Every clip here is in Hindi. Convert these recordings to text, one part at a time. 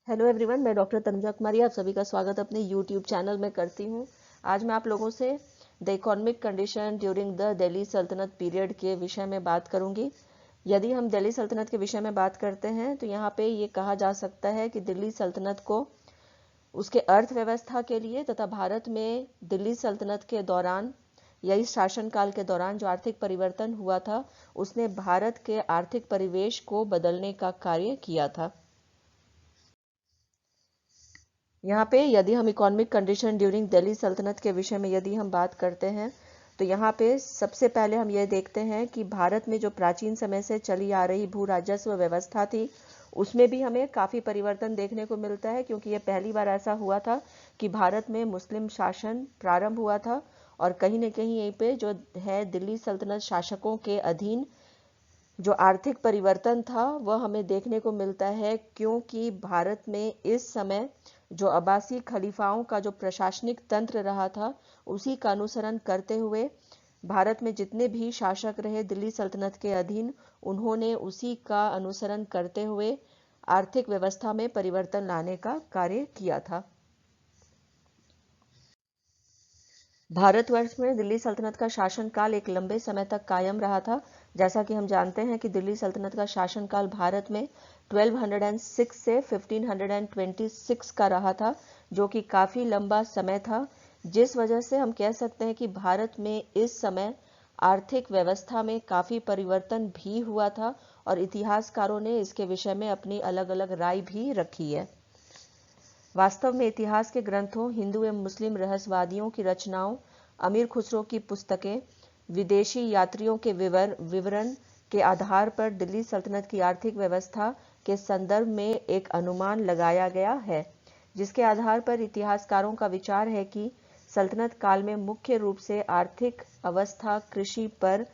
हेलो एवरीवन, मैं डॉक्टर तनुजा कुमारी आप सभी का स्वागत अपने यूट्यूब चैनल में करती हूँ। आज मैं आप लोगों से the economic condition during the Delhi सल्तनत पीरियड के विषय में बात करूंगी। यदि हम दिल्ली सल्तनत के विषय में बात करते हैं तो यहाँ पे ये कहा जा सकता है कि दिल्ली सल्तनत को उसके अर्थव्यवस्था के लिए तथा भारत में दिल्ली सल्तनत के दौरान या इस शासनकाल के दौरान जो आर्थिक परिवर्तन हुआ था उसने भारत के आर्थिक परिवेश को बदलने का कार्य किया था। यहाँ पे यदि हम इकोनॉमिक कंडीशन ड्यूरिंग दिल्ली सल्तनत के विषय में यदि हम बात करते हैं तो यहाँ पे सबसे पहले हम ये देखते हैं कि भारत में जो प्राचीन समय से चली आ रही भू राजस्व व्यवस्था थी उसमें भी हमें काफ़ी परिवर्तन देखने को मिलता है, क्योंकि ये पहली बार ऐसा हुआ था कि भारत में मुस्लिम शासन प्रारंभ हुआ था और कहीं न कहीं यहीं पे जो है दिल्ली सल्तनत शासकों के अधीन जो आर्थिक परिवर्तन था वह हमें देखने को मिलता है, क्योंकि भारत में इस समय जो अब्बासी खलीफाओं का जो प्रशासनिक तंत्र रहा था उसी का अनुसरण करते हुए भारत में जितने भी शासक रहे दिल्ली सल्तनत के अधीन उन्होंने उसी का अनुसरण करते हुए आर्थिक व्यवस्था में परिवर्तन लाने का कार्य किया था। भारतवर्ष में दिल्ली सल्तनत का शासनकाल एक लंबे समय तक कायम रहा था। जैसा कि हम जानते हैं कि दिल्ली सल्तनत का शासनकाल भारत में 1206 से 1526 का रहा था, जो कि काफ़ी लंबा समय था, जिस वजह से हम कह सकते हैं कि भारत में इस समय आर्थिक व्यवस्था में काफ़ी परिवर्तन भी हुआ था और इतिहासकारों ने इसके विषय में अपनी अलग अलग राय भी रखी है। वास्तव में इतिहास के ग्रंथों, हिंदू एवं मुस्लिम रहस्यवादियों की रचनाओं, अमीर खुसरो की पुस्तकें, विदेशी यात्रियों के विवरण के आधार पर दिल्ली सल्तनत की आर्थिक व्यवस्था के संदर्भ में एक अनुमान लगाया गया है, जिसके आधार पर इतिहासकारों का विचार है कि सल्तनत काल में मुख्य रूप से आर्थिक अवस्था कृषि पर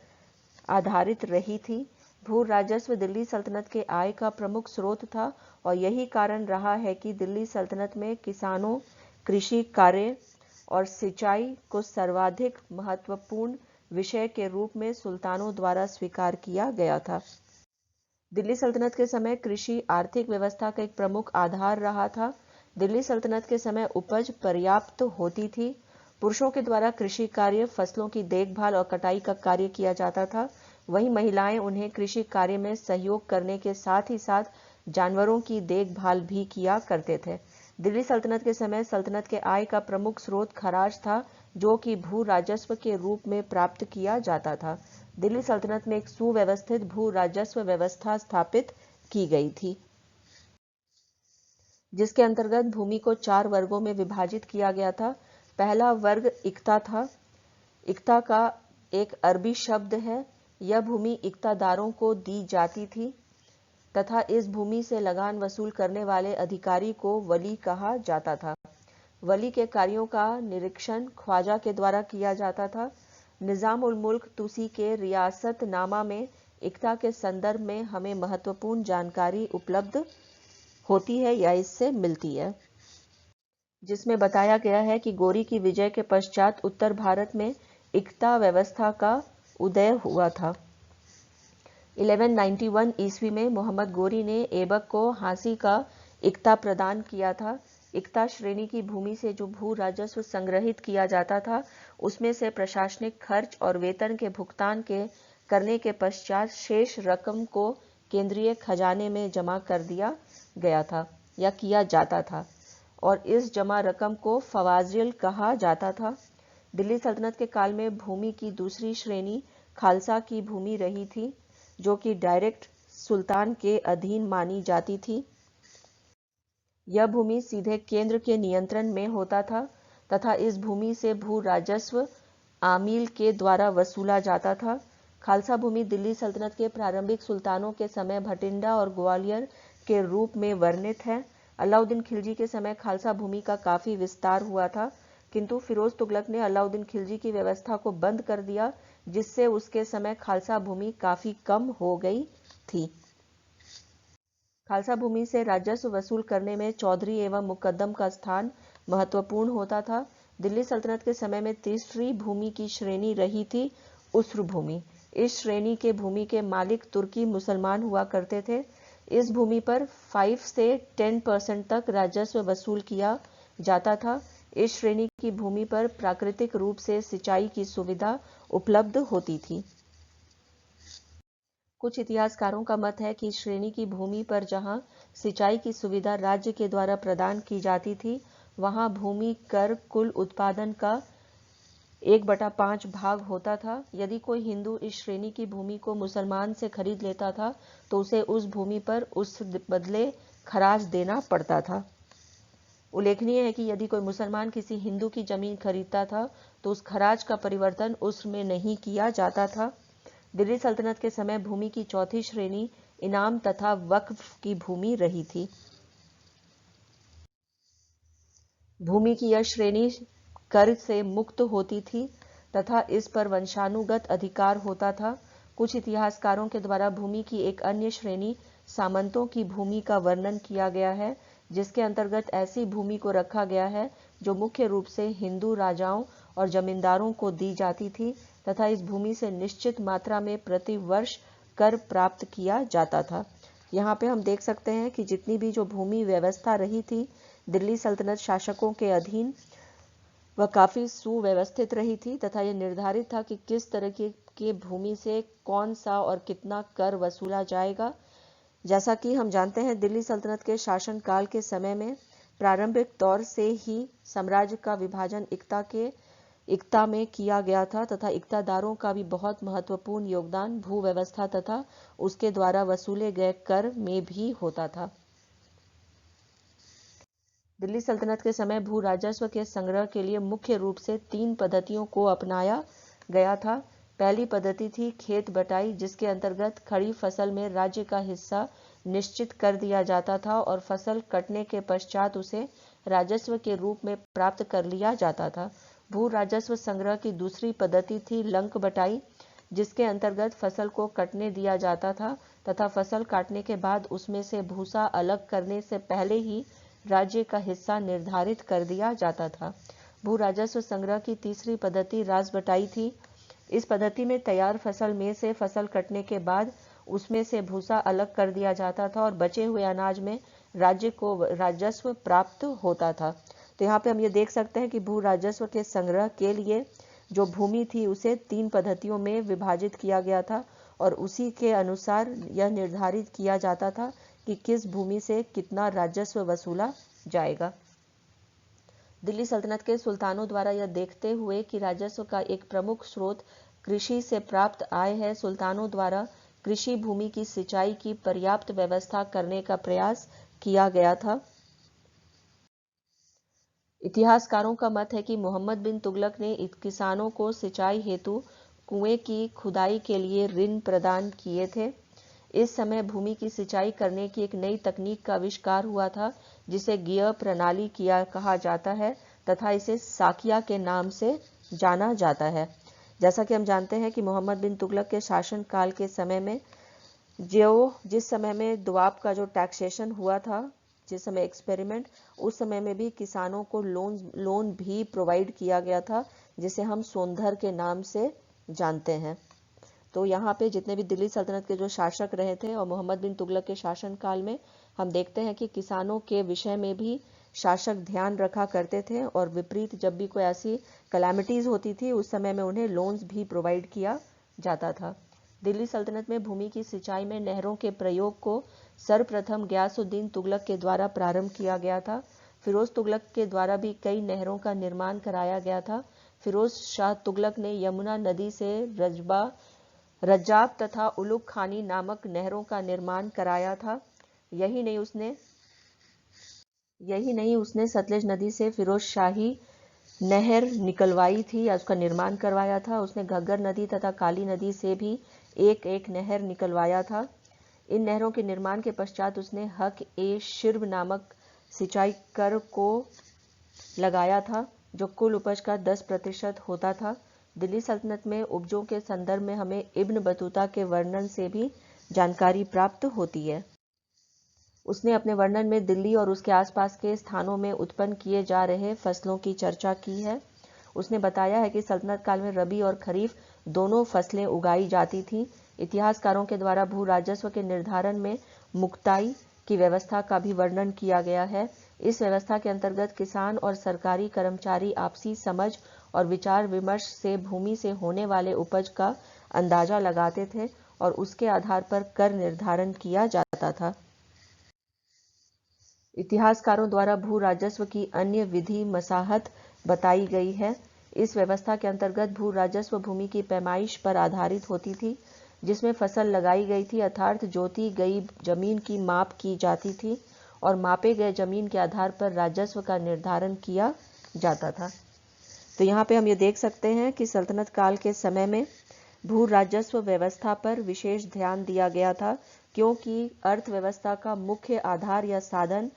आधारित रही थी। भू राजस्व दिल्ली सल्तनत के आय का प्रमुख स्रोत था और यही कारण रहा है कि दिल्ली सल्तनत में किसानों, कृषि कार्य और सिंचाई को सर्वाधिक महत्वपूर्ण विषय के रूप में सुल्तानों द्वारा स्वीकार किया गया था। दिल्ली सल्तनत के समय कृषि आर्थिक व्यवस्था का एक प्रमुख आधार रहा था। दिल्ली सल्तनत के समय उपज पर्याप्त होती थी। पुरुषों के द्वारा कृषि कार्य, फसलों की देखभाल और कटाई का कार्य किया जाता था। वहीं महिलाएं उन्हें कृषि कार्य में सहयोग करने के साथ ही साथ जानवरों की देखभाल भी किया करते थे। दिल्ली सल्तनत के समय सल्तनत के आय का प्रमुख स्रोत खराज था, जो कि भू राजस्व के रूप में प्राप्त किया जाता था। दिल्ली सल्तनत में एक सुव्यवस्थित भू राजस्व व्यवस्था स्थापित की गई थी, जिसके अंतर्गत भूमि को 4 वर्गों में विभाजित किया गया था। पहला वर्ग इक्ता था। इक्ता का एक अरबी शब्द है। यह भूमि इक्तादारों को दी जाती थी तथा इस भूमि से लगान वसूल करने वाले अधिकारी को वली कहा जाता था। वली के कार्यों का निरीक्षण ख्वाजा के द्वारा किया जाता था। निजाम उल मुल्क तुसी के रियासत नामा में इक्ता के संदर्भ में हमें महत्वपूर्ण जानकारी उपलब्ध होती है या इससे मिलती है, जिसमें बताया गया है कि गोरी की विजय के पश्चात उत्तर भारत में इक्ता व्यवस्था का उदय हुआ था। 1191 ईस्वी में मोहम्मद गोरी ने ऐबक को हांसी का इक्ता प्रदान किया था। इक्ता श्रेणी की भूमि से जो भू राजस्व संग्रहित किया जाता था उसमें से प्रशासनिक खर्च और वेतन के भुगतान के करने के पश्चात शेष रकम को केंद्रीय खजाने में जमा कर दिया गया था या किया जाता था और इस जमा रकम को फवाजिल कहा जाता था। दिल्ली सल्तनत के काल में भूमि की दूसरी श्रेणी खालसा की भूमि रही थी, जो कि डायरेक्ट सुल्तान के अधीन मानी जाती थी। यह भूमि सीधे केंद्र के नियंत्रण में होता था तथा इस भूमि से भू राजस्व आमील के द्वारा वसूला जाता था। खालसा भूमि दिल्ली सल्तनत के प्रारंभिक सुल्तानों के समय भटिंडा और ग्वालियर के रूप में वर्णित है। अलाउद्दीन खिलजी के समय खालसा भूमि का काफी विस्तार हुआ था, किंतु फिरोज तुगलक ने अलाउद्दीन खिलजी की व्यवस्था को बंद कर दिया, जिससे उसके समय खालसा भूमि काफी कम हो गई थी। खालसा भूमि से राजस्व वसूल करने में चौधरी एवं मुकद्दम का स्थान महत्वपूर्ण होता था। दिल्ली सल्तनत के समय में तीसरी भूमि की श्रेणी रही थी उसरू भूमि। इस श्रेणी के भूमि के मालिक तुर्की मुसलमान हुआ करते थे। इस भूमि पर 5 से 10% तक राजस्व वसूल किया जाता था। इस श्रेणी की भूमि पर प्राकृतिक रूप से सिंचाई की सुविधा उपलब्ध होती थी। कुछ इतिहासकारों का मत है कि इस श्रेणी की भूमि पर जहां सिंचाई की सुविधा राज्य के द्वारा प्रदान की जाती थी, वहां भूमि कर कुल उत्पादन का 1/5 भाग होता था। यदि कोई हिंदू इस श्रेणी की भूमि को मुसलमान से खरीद लेता था तो उसे उस भूमि पर उस बदले खराज देना पड़ता था। उल्लेखनीय है कि यदि कोई मुसलमान किसी हिंदू की जमीन खरीदता था तो उस खराज का परिवर्तन उसमें नहीं किया जाता था। दिल्ली सल्तनत के समय भूमि की चौथी श्रेणी इनाम तथा वक्फ की भूमि रही थी। भूमि की यह श्रेणी कर से मुक्त होती थी तथा इस पर वंशानुगत अधिकार होता था। कुछ इतिहासकारों के द्वारा भूमि की एक अन्य श्रेणी सामंतों की भूमि का वर्णन किया गया है, जिसके अंतर्गत ऐसी भूमि को रखा गया है जो मुख्य रूप से हिंदू राजाओं और जमींदारों को दी जाती थी तथा इस भूमि से निश्चित मात्रा में प्रति वर्ष कर प्राप्त किया जाता था। यहाँ पे हम देख सकते हैं कि जितनी भी जो भूमि व्यवस्था रही थी दिल्ली सल्तनत शासकों के अधीन, वह काफ़ी सुव्यवस्थित रही थी तथा यह निर्धारित था कि किस तरह की भूमि से कौन सा और कितना कर वसूला जाएगा। जैसा कि हम जानते हैं दिल्ली सल्तनत के शासनकाल के समय में प्रारंभिक तौर से ही साम्राज्य का विभाजन इक्ता में किया गया था तथा इक्तादारों का भी बहुत महत्वपूर्ण योगदान भू व्यवस्था तथा उसके द्वारा वसूले गए कर में भी होता था। दिल्ली सल्तनत के समय भू राजस्व के संग्रह के लिए मुख्य रूप से 3 पद्धतियों को अपनाया गया था। पहली पद्धति थी खेत बटाई, जिसके अंतर्गत खड़ी फसल में राज्य का हिस्सा निश्चित कर दिया जाता था और फसल कटने के पश्चात उसे राजस्व के रूप में प्राप्त कर लिया जाता था। भू राजस्व संग्रह की दूसरी पद्धति थी लंक बटाई, जिसके अंतर्गत फसल को कटने दिया जाता था तथा फसल काटने के बाद उसमें से भूसा अलग करने से पहले ही राज्य का हिस्सा निर्धारित कर दिया जाता था। भू राजस्व संग्रह की तीसरी पद्धति राज बटाई थी। इस पद्धति में तैयार फसल में से फसल कटने के बाद उसमें से भूसा अलग कर दिया जाता था और बचे हुए अनाज में राज्य को राजस्व प्राप्त होता था। तो यहाँ पे हम ये देख सकते हैं कि भू राजस्व के संग्रह के लिए जो भूमि थी उसे 3 पद्धतियों में विभाजित किया गया था और उसी के अनुसार यह निर्धारित किया जाता था कि किस भूमि से कितना राजस्व वसूला जाएगा। दिल्ली सल्तनत के सुल्तानों द्वारा यह देखते हुए कि राजस्व का एक प्रमुख स्रोत कृषि से प्राप्त आय है, सुल्तानों द्वारा कृषि भूमि की सिंचाई की पर्याप्त व्यवस्था करने का प्रयास किया गया था। इतिहासकारों का मत है कि मोहम्मद बिन तुगलक ने किसानों को सिंचाई हेतु कुएं की खुदाई के लिए ऋण प्रदान किए थे। इस समय भूमि की सिंचाई करने की एक नई तकनीक का आविष्कार हुआ था, जिसे गियर प्रणाली कहा जाता है तथा इसे साकिया के नाम से जाना जाता है। जैसा कि हम जानते हैं कि मोहम्मद बिन तुगलक के शासन काल के समय में जिस समय में दोआब का जो टैक्सेशन हुआ था, जिस समय एक्सपेरिमेंट, उस समय में भी किसानों को लोन भी प्रोवाइड किया गया था, जिसे हम सोनधर के नाम से जानते हैं। तो यहाँ पे जितने भी दिल्ली सल्तनत के जो शासक रहे थे और मोहम्मद बिन तुगलक के शासन काल में हम देखते हैं कि किसानों के विषय में भी शासक ध्यान रखा करते थे और विपरीत जब भी कोई ऐसी कैलामिटीज होती थी उस समय में उन्हें लोन्स भी प्रोवाइड किया जाता था। दिल्ली सल्तनत में भूमि की सिंचाई में नहरों के प्रयोग को सर्वप्रथम गयासुद्दीन तुगलक के द्वारा प्रारंभ किया गया था। फिरोज तुगलक के द्वारा भी कई नहरों का निर्माण कराया गया था। फिरोज शाह तुगलक ने यमुना नदी से रज्जाब तथा उलुग खानी नामक नहरों का निर्माण कराया था। यही नहीं उसने सतलज नदी से फिरोज शाही नहर निकलवाई थी या उसका निर्माण करवाया था। उसने घग्गर नदी तथा काली नदी से भी एक एक नहर निकलवाया था। इन नहरों के निर्माण के पश्चात उसने हक ए शिर्ब नामक सिंचाई कर को लगाया था, जो कुल उपज का 10% होता था। दिल्ली सल्तनत में उपजों के संदर्भ में हमें इब्न बतूता के वर्णन से भी जानकारी प्राप्त होती है। उसने अपने वर्णन में दिल्ली और उसके आसपास के स्थानों में उत्पन्न किए जा रहे फसलों की चर्चा की है। उसने बताया है कि सल्तनत काल में रबी और खरीफ दोनों फसलें उगाई जाती थीं। इतिहासकारों के द्वारा भू राजस्व के निर्धारण में मुक्ताई की व्यवस्था का भी वर्णन किया गया है। इस व्यवस्था के अंतर्गत किसान और सरकारी कर्मचारी आपसी समझ और विचार विमर्श से भूमि से होने वाले उपज का अंदाजा लगाते थे और उसके आधार पर कर निर्धारण किया जाता था। इतिहासकारों द्वारा भू राजस्व की अन्य विधि मसाहत बताई गई है। इस व्यवस्था के अंतर्गत भू राजस्व भूमि की पैमाइश पर आधारित होती थी, जिसमें फसल लगाई गई थी अर्थात जोती गई जमीन की माप की जाती थी और मापे गए जमीन के आधार पर राजस्व का निर्धारण किया जाता था। तो यहाँ पे हम ये देख सकते हैं कि सल्तनत काल के समय में भू राजस्व व्यवस्था पर विशेष ध्यान दिया गया था, क्योंकि अर्थव्यवस्था का मुख्य आधार या साधन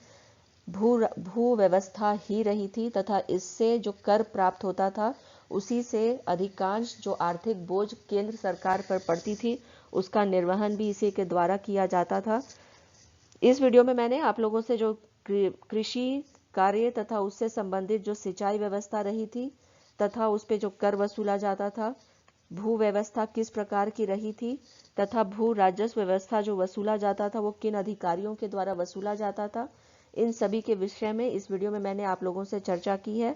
भू व्यवस्था ही रही थी तथा इससे जो कर प्राप्त होता था उसी से अधिकांश जो आर्थिक बोझ केंद्र सरकार पर पड़ती थी उसका निर्वहन भी इसी के द्वारा किया जाता था। इस वीडियो में मैंने आप लोगों से जो कृषि कार्य तथा उससे संबंधित जो सिंचाई व्यवस्था रही थी तथा उस पे जो कर वसूला जाता था, भू व्यवस्था किस प्रकार की रही थी तथा भू राजस्व व्यवस्था जो वसूला जाता था वो किन अधिकारियों के द्वारा वसूला जाता था, इन सभी के विषय में इस वीडियो में मैंने आप लोगों से चर्चा की है।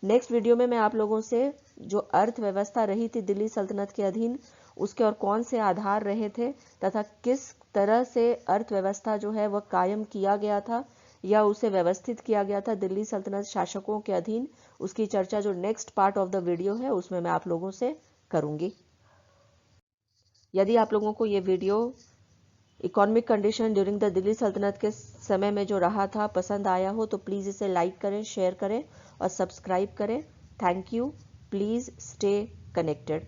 नेक्स्ट वीडियो में मैं आप लोगों से जो अर्थव्यवस्था रही थी दिल्ली सल्तनत के अधीन उसके और कौन से आधार रहे थे तथा किस तरह से अर्थव्यवस्था जो है वह कायम किया गया था या उसे व्यवस्थित किया गया था दिल्ली सल्तनत शासकों के अधीन, उसकी चर्चा जो next part of the video है उसमें मैं आप लोगों से करूंगी। यदि आप लोगों को ये video economic condition during the Delhi सल्तनत के समय में जो रहा था पसंद आया हो तो प्लीज़ इसे लाइक करें, शेयर करें और सब्सक्राइब करें। Thank you. Please stay connected.